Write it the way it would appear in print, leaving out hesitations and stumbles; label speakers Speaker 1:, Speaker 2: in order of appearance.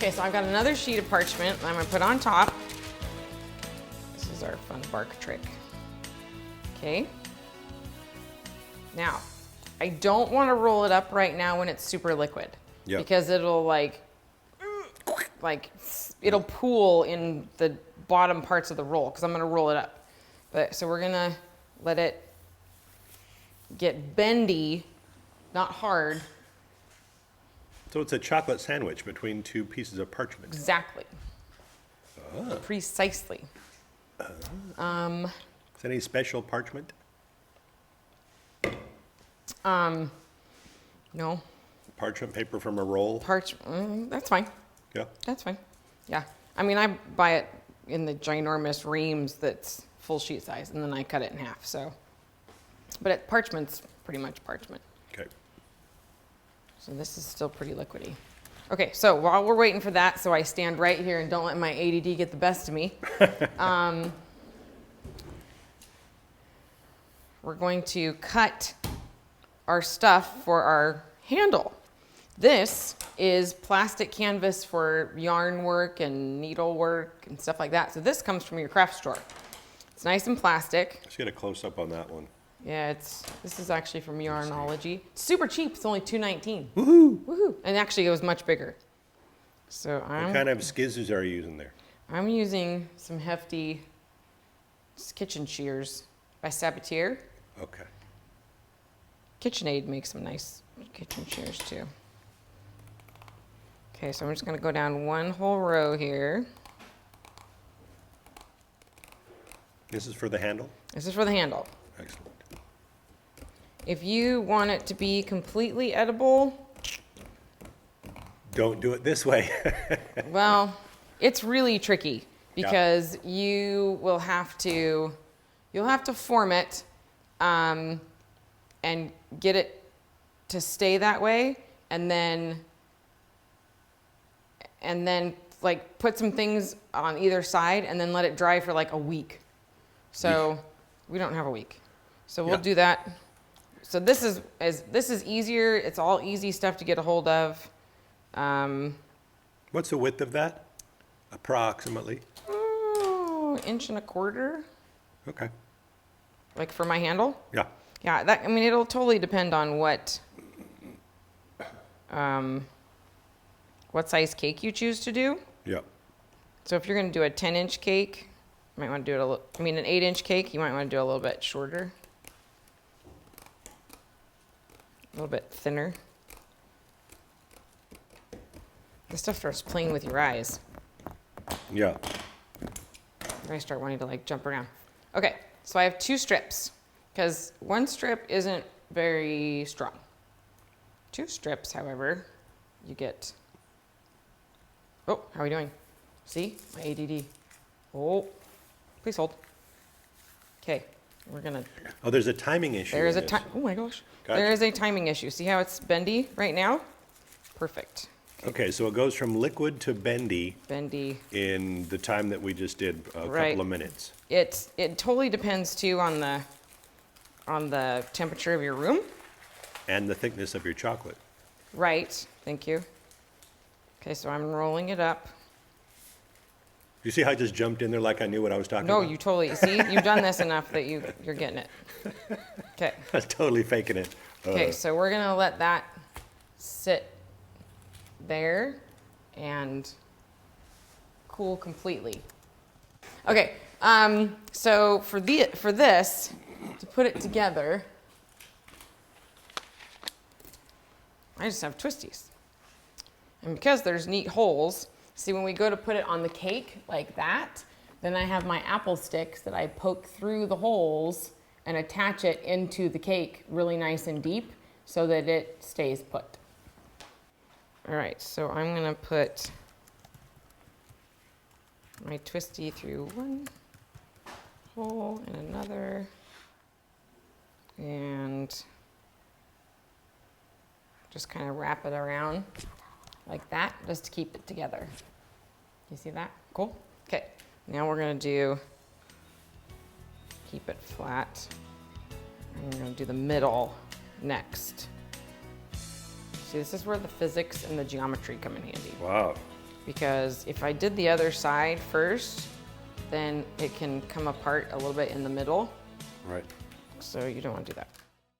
Speaker 1: Okay, so I've got another sheet of parchment that I'm gonna put on top. This is our fun bark trick. Okay. Now, I don't want to roll it up right now when it's super liquid.
Speaker 2: Yep.
Speaker 1: Because it'll it'll pool in the bottom parts of the roll because I'm gonna roll it up. But so we're gonna let it get bendy, not hard.
Speaker 2: So it's a chocolate sandwich between two pieces of parchment.
Speaker 1: Exactly.
Speaker 2: Ah.
Speaker 1: Precisely.
Speaker 2: Is there any special parchment?
Speaker 1: No.
Speaker 2: Parchment paper from a roll?
Speaker 1: That's fine.
Speaker 2: Yeah.
Speaker 1: That's fine. Yeah. I mean, I buy it in the ginormous reams that's full sheet size, and then I cut it in half, so. But parchment's pretty much parchment.
Speaker 2: Okay.
Speaker 1: So this is still pretty liquidy. Okay, so while we're waiting for that, so I stand right here and don't let my ADD get the best of me, we're going to cut our stuff for our handle. This is plastic canvas for yarn work and needle work and stuff like that. So this comes from your craft store. It's nice and plastic.
Speaker 2: Let's get a close-up on that one.
Speaker 1: Yeah, this is actually from Yarnology. It's super cheap. It's only $2.19.
Speaker 2: Woohoo!
Speaker 1: Woohoo! And actually, it was much bigger. So
Speaker 2: What kind of skizzers are you using there?
Speaker 1: I'm using some hefty kitchen shears by Sabatier.
Speaker 2: Okay.
Speaker 1: KitchenAid makes some nice kitchen shears too. Okay, so I'm just going to go down one whole row here.
Speaker 2: This is for the handle?
Speaker 1: This is for the handle.
Speaker 2: Excellent.
Speaker 1: If you want it to be completely edible,
Speaker 2: Don't do it this way.
Speaker 1: well, it's really tricky because you'll have to form it and get it to stay that way, and then like put some things on either side and then let it dry for like a week. So we don't have a week. So we'll do that. So this is easier. It's all easy stuff to get a hold of.
Speaker 2: What's the width of that? Approximately.
Speaker 1: Inch and a quarter.
Speaker 2: Okay.
Speaker 1: Like for my handle?
Speaker 2: Yeah.
Speaker 1: Yeah, I mean, it'll totally depend on what size cake you choose to do.
Speaker 2: Yeah.
Speaker 1: So if you're going to do a 10-inch cake, you might want to do it an 8-inch cake, you might want to do it a little bit shorter. A little bit thinner. This stuff starts playing with your eyes.
Speaker 2: Yeah.
Speaker 1: I start wanting to like jump around. Okay, so I have 2 strips because one strip isn't very strong. 2 strips, however, you get. Oh, how are we doing? See, my ADD. Oh, please hold. Okay, we're gonna.
Speaker 2: Oh, there's a timing issue.
Speaker 1: There is a time. Oh my gosh.
Speaker 2: Gotcha.
Speaker 1: There is a timing issue. See how it's bendy right now? Perfect.
Speaker 2: Okay, so it goes from liquid to bendy.
Speaker 1: Bendy.
Speaker 2: In the time that we just did, a couple of minutes.
Speaker 1: It totally depends too on the temperature of your room.
Speaker 2: And the thickness of your chocolate.
Speaker 1: Right. Thank you. Okay, so I'm rolling it up.
Speaker 2: You see how I just jumped in there like I knew what I was talking about?
Speaker 1: No, you totally see. You've done this enough that you're getting it. Okay.
Speaker 2: I was totally faking it.
Speaker 1: Okay, so we're gonna let that sit there and cool completely. Okay, so for this to put it together, I just have twisties, and because there's neat holes. See, when we go to put it on the cake like that, then I have my apple sticks that I poke through the holes and attach it into the cake really nice and deep so that it stays put. All right, so I'm gonna put my twisty through one hole and another, and just kind of wrap it around like that, just to keep it together. You see that? Cool? Okay, now we're gonna keep it flat. And we're gonna do the middle next. See, this is where the physics and the geometry come in handy.
Speaker 2: Wow.
Speaker 1: because if I did the other side first, then it can come apart a little bit in the middle.
Speaker 2: Right.
Speaker 1: So you don't want to do that.